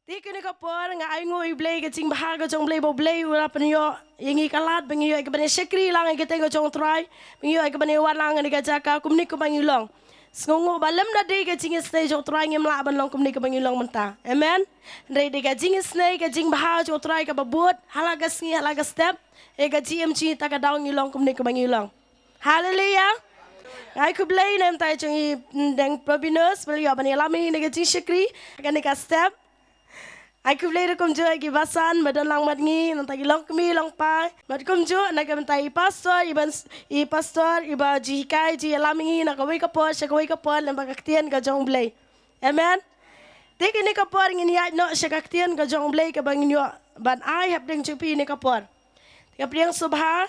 Ti kini kapor nga ay ngo iblay ka ching bahaga chong blay bo blay ura panyo yengi kalat bangiyo ay kabane sekri lang ay kita chong try bangiyo ay kabane walang ni kajaka kumni ko bangilong sngongo balam na day ka ching snay chong try ngem la ban long kumni ko bangilong menta amen ndai day ka ching snay ka ching bahaga chong try ka babut halaga sngi halaga step e ka gmg ta ka daw ngilong kumni ko bangilong hallelujah ay ku blay nem tay chong i deng probinos baliyo bani lami ni ka ching sekri ka ni ka step ai ku blay kum jo ki basan badan lang mat ngi nanta gi long kmi long pa mat kum jo na kam tai pastor iba ji kai ji lamingi na ka wei ka por sha ka wei ka por lamba ka tien ka jong blay amen te ki ni ka por ngi ya no sha ka tien ka jong blay ka bang nyo ban ai hap ding chu pi ni ka por ka priang subha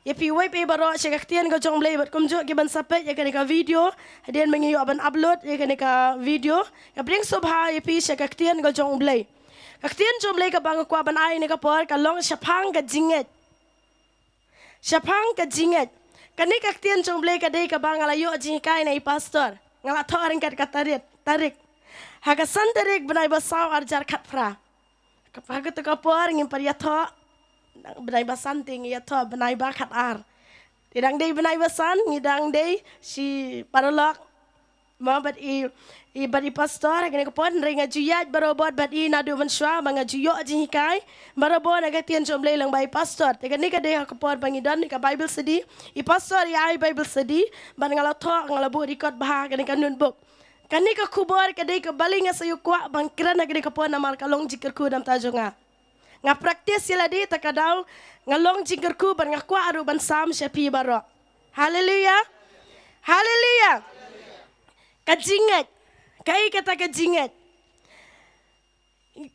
ye pi wei pe baro sha ka tien ka jong blay bat kum jo ki ban sapet ya ka video hadian mangi yo ban upload ya ka video ka priang subha ye pi sha ka tien ka jong blay Kaktian jomlay ka bang kwa ban ay ni kapor kalong syapang ka jinget. Syapang ka jinget. Kani kaktian jomlay ka day ka bang alayo jingkay na pastor. Ngala thoring kat tarik. Hagasan tarik banay basaw arjar katfra. Kapag ito kapor ngim par yato banay basan ting yato banay ba kat ar. Tidang day banay basan ngidang day si paralok mabat bari pastor kini kapon ringa juyat barobot bat nadu manswa banga juyo jingkai barobot naga tian jomlay lang bai pastor tega ni ka de kapon bangidan ni ka bible study pastor ai bible study ban ngala tho ngala bu record bah kani ka notebook kani ka kubor ka de ka balinga sayu kwa bang kira naga de kapon namar kalong jikir ku dam tajonga nga practice sila di takadaw ngalong jikir ku ban ngakwa aru ban sam syapi baro haleluya haleluya kajingat kai kata kajingat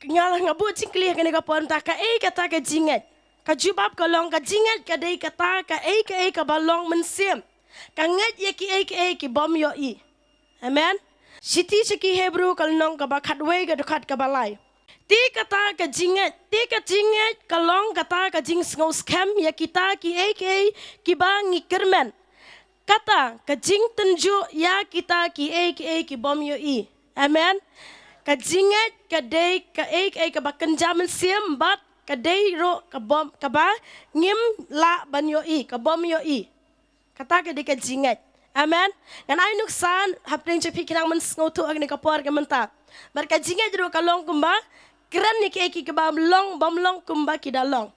ngalah ngabut cingkli kene kapon ta kai kata kajingat kajubab kalong kajingat kadai kata ka balong mensim kangat ye ki bom yo i amen siti ki hebrew kalong ka bakhatwe ka dukat ka balai ti kata kajingat kalong kata kajing ngos scam ya kita ki bangi kermen kata kajing tunjuk ya kita ki bom yo i amen kajingat kadai ka bakan jaman siam bat kadai ro ka bom ka ba ngim la ban yo i ka bom yo i kata kadai kajingat amen ngan ai nuksan hapring cepi kinang men ngotu agni ka por ka menta bar kajingat ro kalong kumba kran ni ki ka bom long kumba ki dalong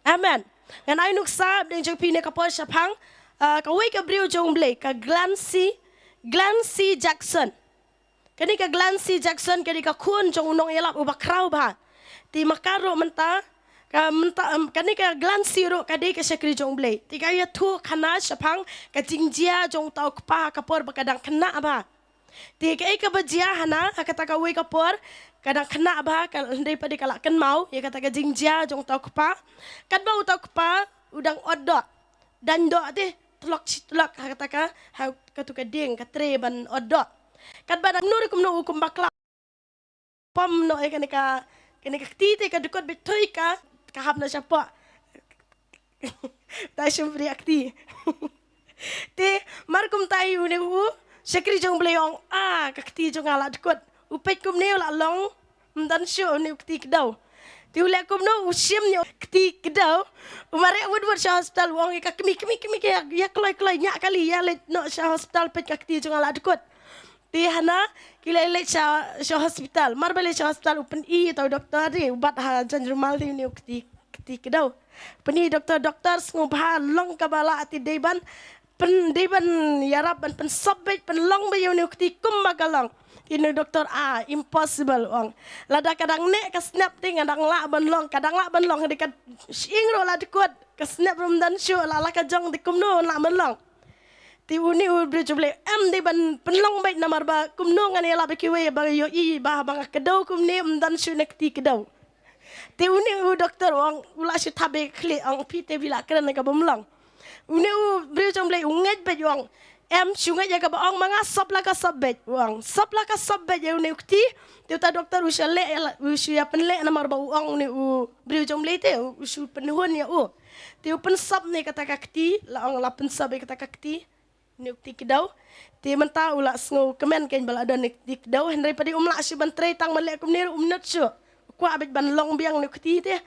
amen ngan ai nuksa ding cepi ne ka por syapang kawai ka brio jong blay ka Glancy Jackson kani ka Glancy Jackson kani ka kun jong nong elap ubak kraw ba ti makaro menta kani ka Glancy ro kadi ka sekri jong blay ti ka ya tu khana syapang ka jingjia jong tau kpa kapor bakadang kena ba ti ka bajia hana kata ka wai kapor kadang kena ba ndai padi kala ken mau ya kata ka jingjia jong tau kpa kan bau tau kpa udang odot dan do te tulak kata ka katuka ding katre ban odot kat badang nur kum no ukum bakla pom no e kani ka tite ka dukot betoy ka kahap na siya po tayo siyempre akti te markum tayo ni u sekri jong blayong kakti jong ala dukot upet kum ne la long mdan syo ni ukti kdaw ti ulek kum no usim ni kti kdaw umare woodward sa hospital wong ka kemi ya kloi nya kali ya let no sa hospital pet kakti jong ala dukot ti hana kila let sa hospital marbale sa hospital upen tau doktor di ubat ha jan rumal ni kti kdaw peni doktor ngubha long kabala ati deban yarap pen sobet pen long bayo ni kti kum magalong ini doktor impossible ong lada kadang nek ka snap ting kadang la ban long dekat ingro la dikut ka snap rum dan show la ka jong dikum no la ban long ti uni u brijble di ban penlong bait namar ba kum no ngani la be kiwe ba yo i ba bang kedaw kum ne dan show nek ti kedaw ti uni u doktor ong ula shi tabe kli ong pite bila kran ka bomlong uni u brijble unget be yong sungai jaga baong mga sabla ka sabbet ya uni ukti tiuta doktor usya penle namar ba uang uni u brio jom lete usu penhun ya tiu pensab ni kata kakti la ong la pensab kata kakti Nuk ti kedau. Ti mentau la sngo kemen ken bala ada nik ti kedau hendai padi umla si bantre tang malek kum niru umnat syo. Kwa abet ban long biang nuk ti te.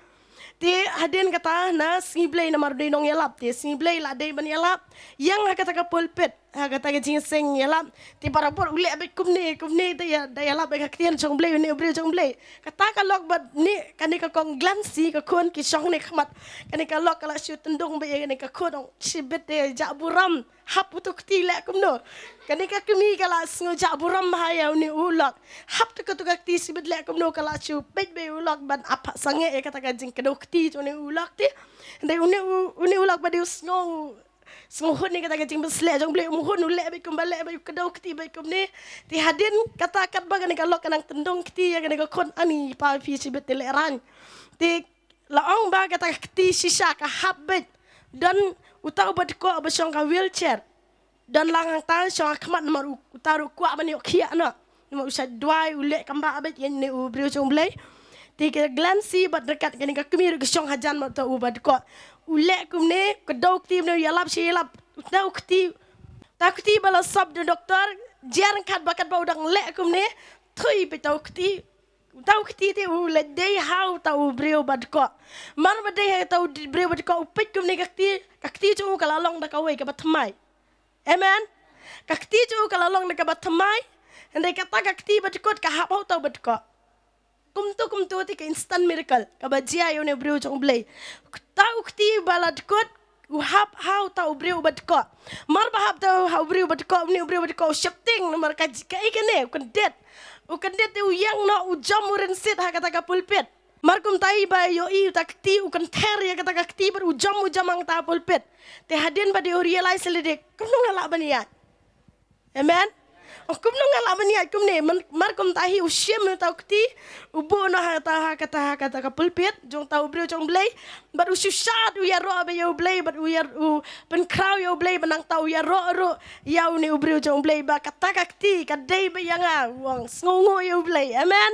Ti hadin kata na singiblay na marudai nong yalap. Ti singiblay la day ban yalap. Yang kata ka pulpit. Kata ka jingseng yalap. Ti para por ule abet kum ni te ya da yalap ka ktian chong blay ni ubre chong blay. Kata ka lok bat ni kani ka kong glansi ka kon ki chong ni khamat. Kani ka lok kala syu tendung ba kani ka kodong sibet te ja buram hap utuk ti le kum no. Kani ka kemi kala sngo ja buram bahaya ni ulok. Hap tu ka ti sibet le kum no kala syu pet be ulok ban apa sange kata ka jing kedok ti tu ni ulok ti. Ndai uni ulok ba di sngo hun ni kata kecing besle jong blek hun ule be kembali be kedau keti be ni ti hadin kata kat ba kan kalau kanang tendung keti ya kan kon ani pa fi si betel ran ti laong ba kata keti sisa ka habet dan utau ba ko ba song ka wheelchair dan langang tan song khmat nomor utaru kwa ba ni khia na nomor usai dwai ule kamba abet yen ni u brio jong blek ti ke glansi ba dekat kan ka kemir ke song hajan ma ta u ba ko ulek kumne kedau kti ne yalap si yalap kedau kti ta kti bala sab de doktor jarang kat bakat ba udang lek kumne thui pe tau kti te ule dei how tau brio bad ko man ba dei tau brio bad ko upit kumne kakti chu kalalong da kawai ka batmai amen kakti chu kalalong da ka batmai ndai kata kakti bad ko ka hap tau bad ko kumtu ti ka instant miracle ka bajia yo ne brio chong blay tau kti balad kot uhap how tau brio bad ko mar bahap tau how brio bad ko ni brio bad ko shifting nomor ka ikene ukan det u yang no u jamuren sit ha kata ka pulpit mar kum tai ba yo i takti ukan ter ya kata ka kti ber u jamang ta pulpit te hadin ba di realize le kum no ngala bania amen kum no ngala bania kum ne mar kum tahi u shim no tau kti u bo no ha kata ka pulpit jong tau brio jong blay bar u susat u ya ro ba yo blay bar u ya u pen kraw yo blay banang tau ya ro ya u ne u brio jong blay ba kata ka kti ka dei ba yanga wang sngongo yo blay amen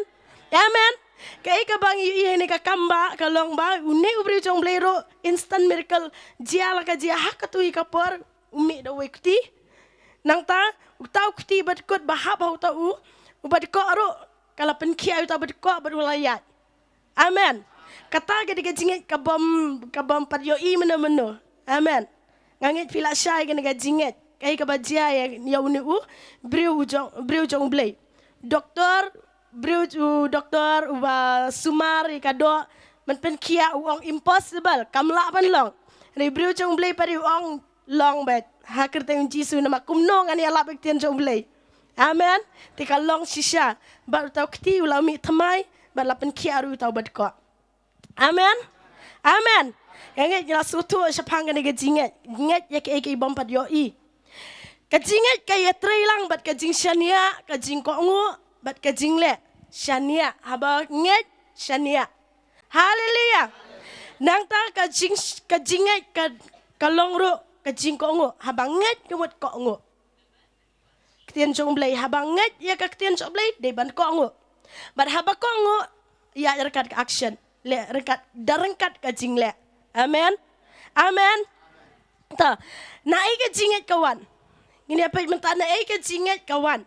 kai ka bang i ne ka kamba ka long ba u ne u brio jong blay ro instant miracle jia la ka jia hakatu i ka por umi do we kti nang ta utau kti bat kot bahap hau tau ubat ko ro kala pen kia utau bat ko berulayat amen kata ke jinget kabam pat yo i meno amen ngangit pila syai ke jinget kai ka bajia ya uni u brio jong blay doktor wa sumar ka do men pen kia uang impossible kamla pan long ni brio jong blay pari uang long bet hakir tayong Jisu na makumno nga niya labig tiyan jong blay. Amen. Tika long sisya. Baru tau kti ulau mi tamay. Balapan kiaru tau bad ko. Amen. Yang ngit sutu siya panggan ni gajinget. Ngit ya ke bompat yo i. Kajinget kaya trailang bat kajing syania. Kajing kongu bat kajing le. Syania. Haba ngit syania. Haleluya. Nang ta kajinget kalong ro. Kajing ko ngo habanget kumot ko ngo ktian jong blay habanget ya ka ktian jong blay de ban ko ngo bar haba ko ngo ya rekat ka action le rekat darengkat kajing le amen ta na ai kajinget kawan ngini apa menta na ai kajinget kawan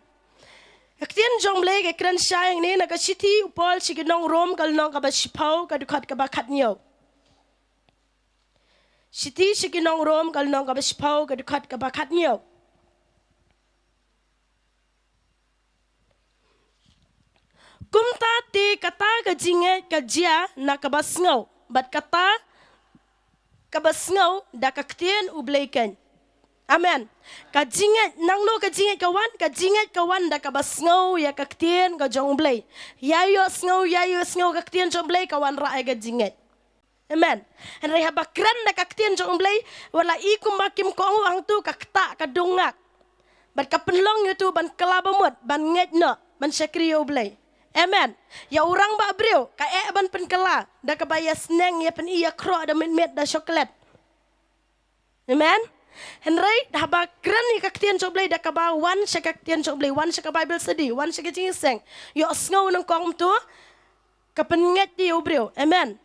ktian jong blay ke kran syang ni na ka city upol siginong rom kal nong ka ba sipau ka dukat ka ba khatnyo Siti sikinong rom kal nong kabas pau ka dukat ka bakat niyo. Kumta ti kata ka jinget ka jia na kabas ngaw. Bat kata kabas ngaw da kaktien ublayken. Amen. Ka jinget nang no ka jinget kawan da kabas ngaw ya kaktien ka jong ublay. Yayo sngaw kaktien jong ublay kawan raay ka jinget. Amen. Henry habakran na kaktian jong blay wala ikum makim ko ang tu kakta kadungak. Ban kapenlong itu ban kelabamut ban ngetno ban sekrio blay. Amen. Ya orang ba brio ka ban penkela da kabaya sneng ya pen iya kro da met da coklat. Amen. Henry habakran ni kaktian jong blay da kaba wan sa kaktian jong blay wan sa ka Bible study wan sa gingseng. Yo sngaw nang kong tu kapen nget di brio. Amen.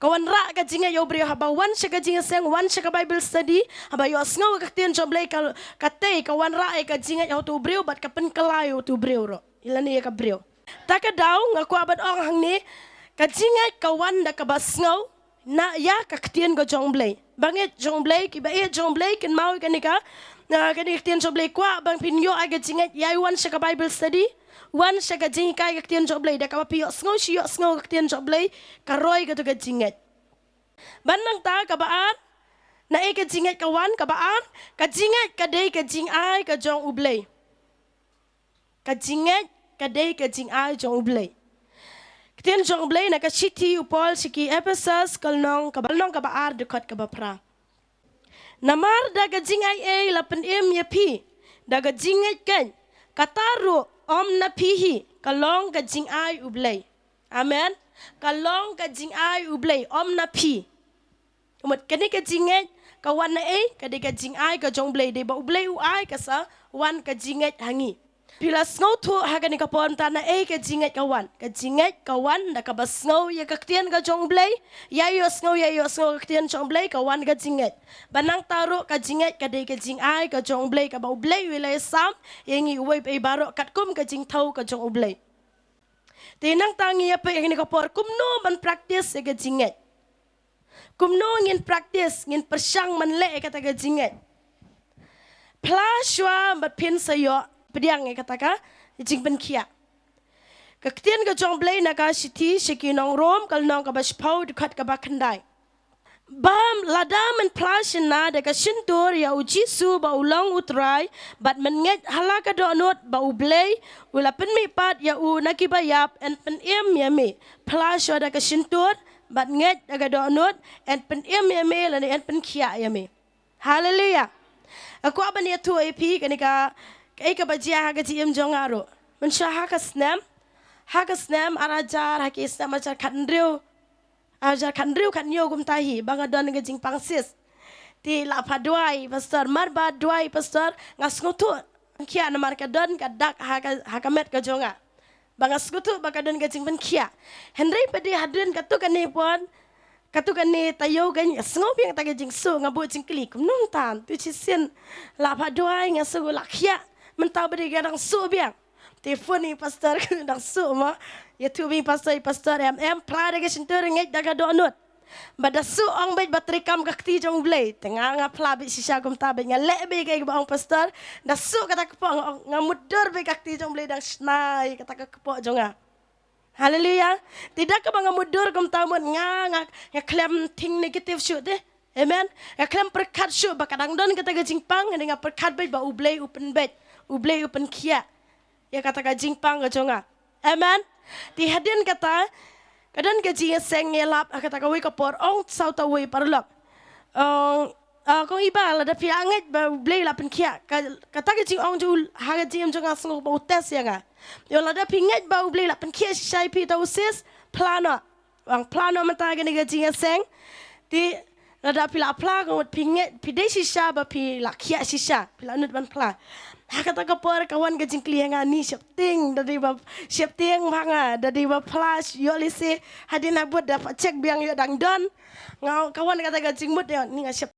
Kawan rak ka jinga yo brio haba wan shaka jinga seng wan shaka Bible study haba yo sngaw ka tien joblay ka te kawan rak ka jinga yo tu brio bat ka pen kalayo tu brio ro ilani ka brio taka daw ngaku abad ong hang ni ka jinga kawan da ka basngaw na ya ka tien go joblay banget joblay ki ba e joblay ken mau ka nika na ka ni tien joblay kwa bang pinyo aga jinga ya wan shaka Bible study wan shaka jinga ka tien joblay da ka pa yo sngaw ka tien joblay ka roy ka tu ka jinga banang ta kabaan na ka jingat kawan kabaan ka jingat ka day ka jing ai ka jong ublay ka jingat ka day ka jing ai jong ublay kiten jong ublay na ka city upol siki Ephesus kalnong kabaar dekat kabapra namar da ka jingai lapen ya pi da ka jingat kan kataru om na pihi kalong ka jing ai ublay amen kalong ka jing ai ublay om na pi umat kani ka jinget kawan na ka de ka jing ai ka jong blay de ba ublay u ai ka sa wan ka jinget hangi pila sngaw tu ha kani ka pon ta na ka jinget kawan da ka bas sngaw ya ka tien ka jong blay ya yo sngaw ka tien jong blay kawan ka jinget banang taro ka jinget ka de ka jing ai ka jong blay ka ba ublay wilay sam yengi uway pe baro kat kum ka jing thau ka jong ublay tinang tangi ya pe kani ka por kumno ban practice ka jinget kumno ngin practice ngin persyang manle kata ka jinget plaswa bat pin sayo pediang kata ka jing ben kia kaktian ka jong blay na ka siti sikinong rom kalnong ka baspau dekat ka bakandai bam ladam and plashin na de ka shintur ya ujisu ba ulang utrai bat menget halaka donot ba ublay ula pen mi pat ya u nakibayap and pen ya me plaswa da ka shintur bat nget daga donut and pen me lani and pen kia me hallelujah aku aban ya tu ap kanika ka bajia haga ji jongaro men sha haka snam arajar haki snam ajar khandriu kan yo gum tahi banga don ga jing pangsis ti la padwai pastor marba dwai pastor ngasngutu kia na marka don ka dak haka met ka jonga banga skutu baka don ga jing ben kia henry pedi hadren katu kan ni pon katu kan ni tayo gan sngo biang ta ga jing su ngabu jing kli kum nong tan tu chi sin la padwai ngasu la kia mentau bedi ga dang su biang telefon ni pastor dang su ma ya tu bi pastor pra ga sintur ngai daga donut bada su ong bet batrikam kakti jong blay tengah nga pla bi sisa kum ta be nga le be ga ong pastor da su kata ko nga mudur be kakti jong blay dang snai kata ko jonga haleluya tidak ka bang mudur kum ta mon nga klem ting negative shoot deh amen nga klem perkat shoot ba kadang don kata ga jingpang nga perkat be ba ublay open kia ya kata ga jingpang ga jonga amen di hadin kata kadang gaji seng ngelap kata kawi kapor ong sau tawi parlok kong iba la da pianget ba blay la pen kia kata gaji ong jul haga jim jonga sengo ba utes ya nga yo la da pinget ba blay la pen kia shai pi ta usis plano mata ga gaji seng di la da pila pla ko pinget pi de shisha ba pi la kia shisha pila nut ban pla kata kapor kawan gajing klienga ni shifting dari bab shifting banga dari bab flash yo lisi hadina buat dapat cek biang yo dang don ngau kawan kata gajing mut yo ni ngaship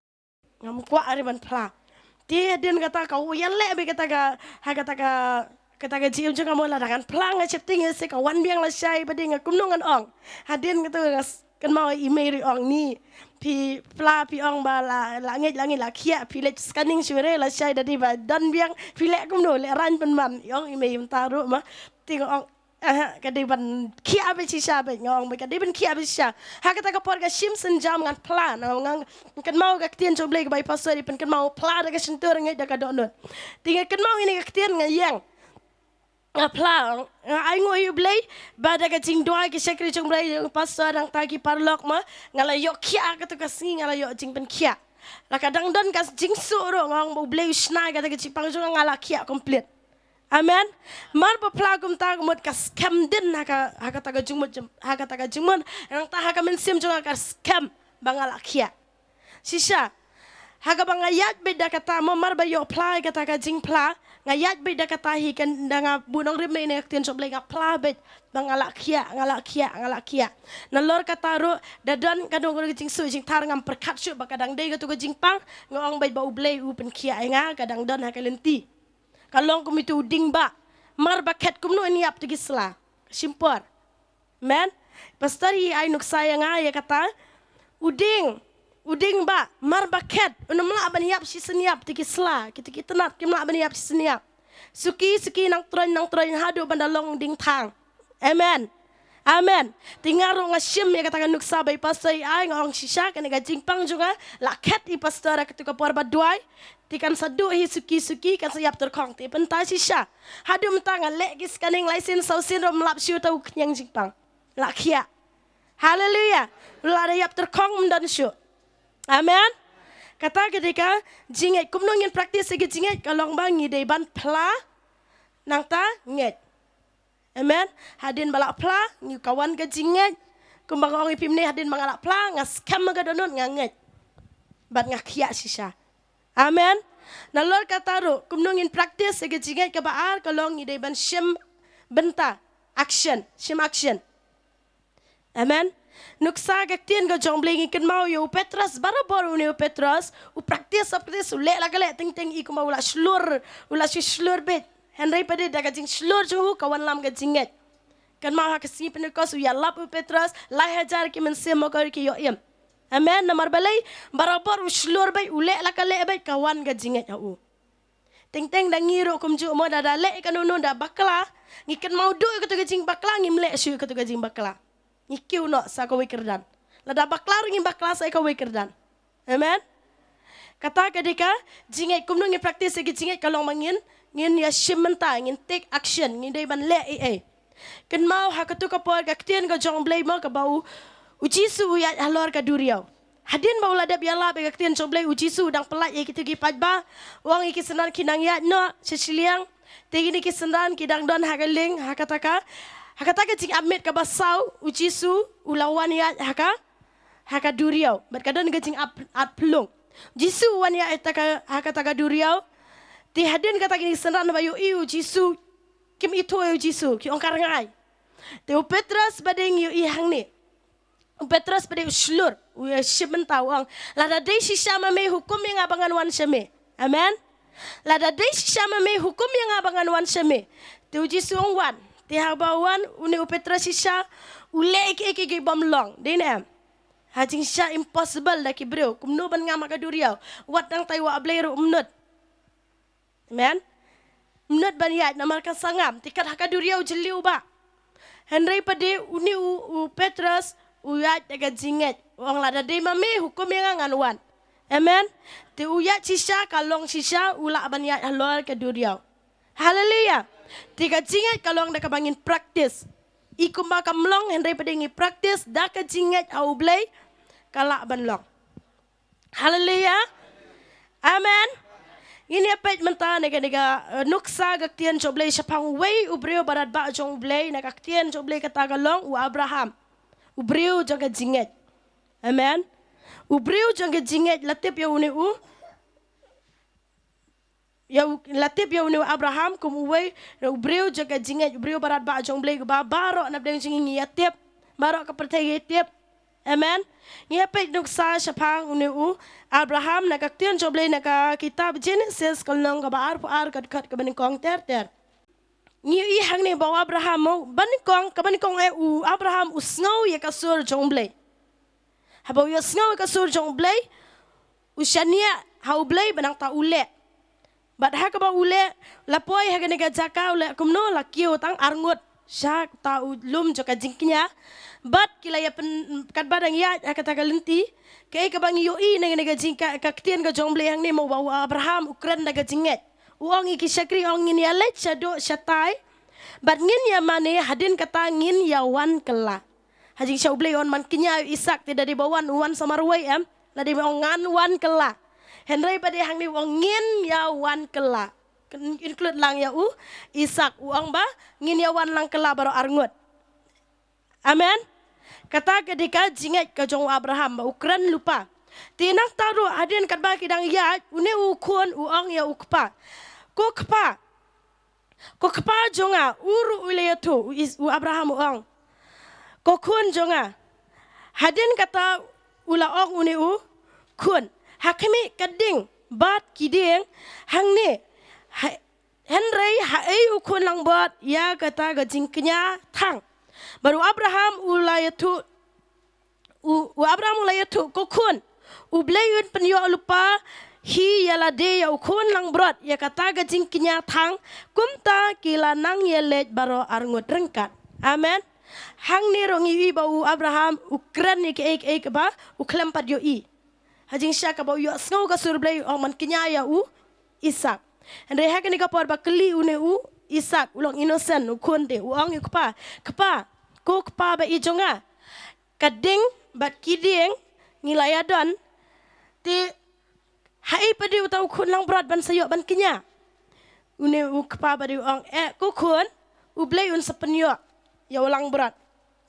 ngam kwa ari ban pla dia din kata kau yan le be kata ga jiu juga mo la dengan pla nga shifting se kawan biang la shai badi ngakum nongan ong hadin kata kan mau email ong ni pi pla pi ong ba la ngej la kia pi le scanning sure la shai dadi ba dan biang pi le kum no le ran pen man ong email taru ma ting ong kadi ban kia be chi sha be ngong be kadi ban kia be sha ha kata ka por ga simpson jam ngan plan ngang kan mau ga tien job le ga by pastor pen kan mau pla ga sentur ngej da ka donut ting kan mau ini ga tien ngayang aplang ai ngoi ublay bada ka jing doa ki sekre jong blay pastor dang tagi parlok ma ngala yo kia ka to kasi ngala yo jing pen kia la kadang don ka jing su ro ngong ublay snai ka jing pang jong ngala kia complete amen mar ba plagum ta mot ka scam din ha ka ta jing mot ha ka ta jing mon ang ta ha ka men sim jong ka scam bangala kia sisa haga bangayat beda kata mo mar ba yo apply kata ka jing pla ngayat bet dah katahi kan danga bunong rim ne tian soblay nga pla bet bangalak kia nalor kataro dadan kadong ko jing su jing tar ngam perkat su bakadang dei ko jing pang ngong bet ba ublay u pen kia nga kadang don ha kalenti kalong kum itu uding ba mar baket kum no niap tigi sla simpor men pastari ai nuk saya nga ya kata uding ba mar baket unamla ban yap si seniap tigi sla kita nat kimla ban yap si seniap suki nang troin hadu bandalong ding tang amen tingaro nga sim ya katakan nuk sabay pasay ay ngong sisya kan ga jingpang juga laket i pastora ketuka porba duai tikan sadu hi suki kan sayap terkong ti pentai sisya hadu mentangan legis kaning laisin sausin rom lap siu tau kenyang jingpang lakia haleluya lada yap terkong mendan siu amen kata ketika jinget kumnongin praktis segi jinget kalong bangi dei ban pla nang ta nget amen hadin balak pla ngi kawan ke jinget kumbang ong ipim ne hadin mangalak pla ngas kam ga donot nganget bat ngakia sisa amen nalor kataru kumnongin praktis segi jinget ke baar kalong ngi dei ban shim benta action amen nuksa gaktian ga jongbleng ikan mau yo Petrus barabor uni Petrus u praktis u le la gale ting i kuma ula slur bet Henry pada daga jing slur juhu kawan lam ga jinget kan mau ha kasi penekos u ya lap u Petrus la hajar ki men semo kar ki yo yem amen namar balai barabor u slur bet u le la gale bet kawan ga jinget u ting dangiro kum ju mo da le kan unu da bakla ngikan mau du ko to ga jing bakla ngimle syu ko to ga jing bakla Ikiu no sa kawe kerdan. Lada baklar ngin bakla sa kawe kerdan. Amen. Kata ketika jinget kumno ngin praktis segi jinget kalong mangin ngin ya shimenta ngin take action ngin dei ban le Ken mau hakatu ka por ka ktien ka jong blay mo ka bau ujisu ya halor ka duriau. Hadin bau lada biala be ka ktien jong blay ujisu dang pelat ye kitu gi pajba wang iki senan kinang ya no sesiliang tegini ki senan kidang don hagaling hakataka jing amit ka basau ujisu ulawan ya haka duriau bat kadon ga jing at plung jisu wan ya haka taka duriau ti hadin kata gini senan bayu i ujisu kim itu ujisu ki ongkar ngai te Petrus badeng yu i hang ni Petrus badeng slur u shimenta wang lada dei sisama me hukum yang abangan wan shame amen lada dei sisama me hukum yang abangan wan shame te ujisu wan Tiha bawan uni Petrus sisa ule iki bom long dinem hajing sya impossible daki bro kumno ban ngama ka duriau wat nang taiwa ableru umnut amen umnut ban ya namar ka sangam tikat haka duriau jeliu ba Henry pade uni Petrus uyat daga jinget wang lada de mame hukum yang nganwan amen te uyat sisa kalong sisa ula ban ya halor ka duriau haleluya Tiga jinget kalau anda kabangin praktis. Ikum bakam long Henry pedingi praktis dah ke jinget au blay kalak banlong. Haleluya. Amen. Ini apa mentah nega nuksa gaktian coblay sapang way ubreu barat ba jong blay nega gaktian coblay kata galong u Abraham. Ubreu jong ke jinget. Amen. Ubreu jong ke jinget latip ya uni ya latip ya uni Abraham kumuway ubreu jaga jinget ubreu barat ba jong blay ba baro na bdeng jingi ya tip baro ka pertay tip amen ya pe nuksa sapang uni Abraham na kaktian joblay na ka kitab Genesis kalnong ka baar kat ka banikong ter ni i hang ni ba Abraham mo banikong ka banikong Abraham usngaw ya kasur jong blay habaw ya sngaw ka sur jong blay usyania hau blay banang ta ule Bat haka ba ule lapoy haka nega jaka ule kumno lakio tang arngut syak ta ulum joka jingknya bat kila ya kat badang ya haka tagalenti kay ka bang yoi nega jingka kaktian ka jomble yang ni mo bawa Abraham ukran nega jinget uang iki syakri ong ngin ya let syado syatai bat ngin ya mane hadin kata ngin ya wan kela hajing syauble on man kinya Isak tidak dibawan wan samarway ladi mo ngan wan kela Henry pada hang ni wong ngin ya wan kela include lang ya Isak uang ba ngin ya wan lang kela baru arngut amen kata ketika jinget ke jong Abraham ba ukran lupa tinang taru adin kat ba kidang ya une ukun uang ya ukpa ko kpa Ko kapa jonga uru ulayatu u Abraham uang. Ko kun jonga. Hadin kata ula ong uni u kun. Hakimi kading bat kiding hang ni. Henry hae u kun lang bat ya kata gajingknya tang. Baru Abraham ulayatu u Abraham ulayatu ko kun. U blayun penyo lupa hi yala de ya ukun lang brot ya kata gajing kinya thang kumta kila nang yelet baro arngut rengkat. Amen. Hang ni rongi wi bau Abraham ukran ni ke ek ba uklem pad yo i. Hajing sya ka bau yo sngo ka sur blay ong man kinya ya u Isak. Andre hak ni ka por ba kli une u Isak ulong innocent ukun de uang yu kpa ko kpa ba i jonga. Kading bat kiding ngilayadon ti hai pada utau kun lang berat ban sayok ban kenya. Une u kapa pada ong ku kun u blay un sepenyo ya ulang berat.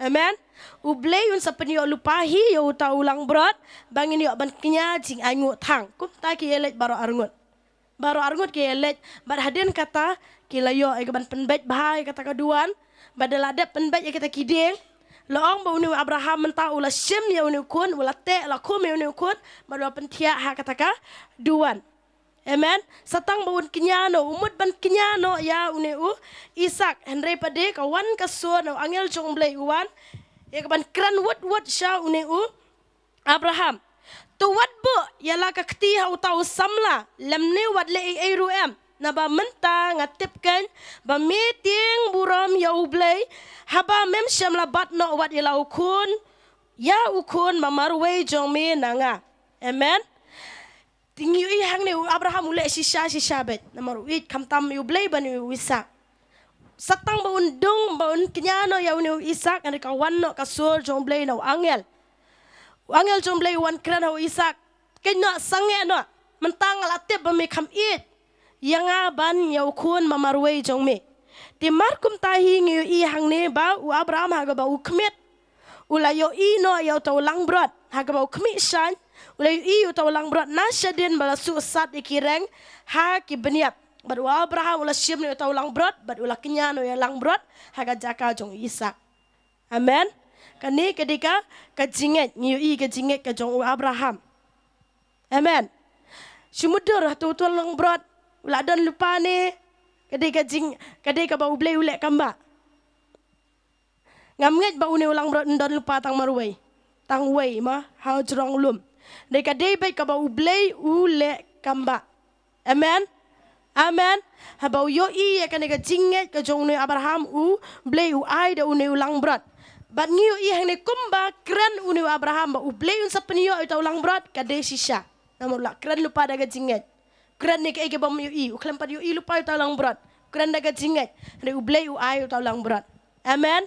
Amen. U blay un sepenyo lupahi ya utau ulang berat bangin yo ban kenya jing angu thang. Kum ta ki elet baro arngut. Baro arngut ki elet bar hadin kata ki layo ai ban penbet bahai kata kaduan badal ada penbet ya kita kiding. Loong ba uni Abraham mentah ulah sim ya uni kun ulah te la kum ya uni kun baru pentia ha kataka duan. Amen. Satang ba un kinyano umut ban kinyano ya uni Isak Henry pade kawan kasur no angel jong blay uwan ya ban kran wot sha uni Abraham. Tu wat bu ya la ka kti ha utau samla lemni wat le ai ruam. Na ba menta ngatipkan ba meeting buram ya ublay haba mem syam la bat no wat ya ukun ya ukun mamarwe jong me nanga. Amen. Tingyu i hang ni Abraham ule shisha bet namar wit kamtam ublay ban Isak. Satang ba undung ba un kinyano ya uni Isak and kawan no kasur jong blay no angel. Angel jong blay wan kran ho Isak kenya sange no mentang latip ba me kam it yang ban yau kun mamarwe jong me. Di markum tahi ngiu i hang ne ba u Abraham haga ba u kmit. Ula yo i no yau tau lang brot haga ba u kmit shan. Ula yo i u tau lang brot na syadin bala su sat ikireng ha ki beniap. Bad u Abraham ula syim ne tau lang brot bad ula kenya no ya lang brot haga jaka jong Isak. Amen. Kani ketika kajinget ngiu i kajinget ka jong u Abraham. Amen. Syumudur tu lang brot ladon lupa ni kadai ka bau blay ulek kamba ngamnget bau ni ulang berat don lupa tang marway tang way ma how jrong lum dei kadai bai ka bau blay ulek kamba. Amen. Amen. Ha bau yo i ya kan ka jinget ka jong ni Abraham u blay u ai da uni ulang berat bat ngiu i hang ni kumba kran uni Abraham ba u blay un sapniyo ita ulang berat kadai sisa namur la kran lupa da ka jinget. Kran ni ke bam yu i uklem pad yu i lupa tau lang berat kran daga jinget re ublay u ai tau lang berat. Amen.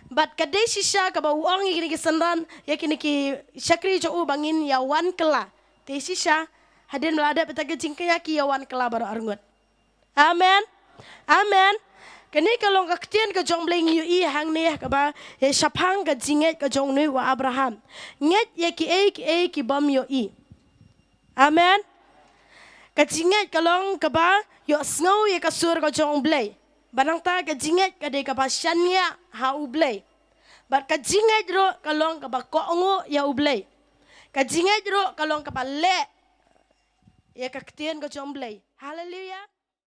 Bat kadai sisa ka ba uang iki sanran ya kini ki syakri jo u bangin ya wan kela te sisa hadin melada petaga jingkaya ki ya wan kela baru arngut. Amen. Amen. Kini kalau kaktian ka jong bleng yu i hang ne ka ba ya syapang ka jinget ka jong ni wa Abraham nget ya ki ki bam yu i. Amen. Kajinget kalong kaba yo sngow ye kasur ka jong blay. Barang ta kajinget kade kaba syanya ha ublay. Bat kajinget ro kalong kaba koongo ya ublay. Kajinget ro kalong kaba le ya kaktian ka jong blay. Hallelujah.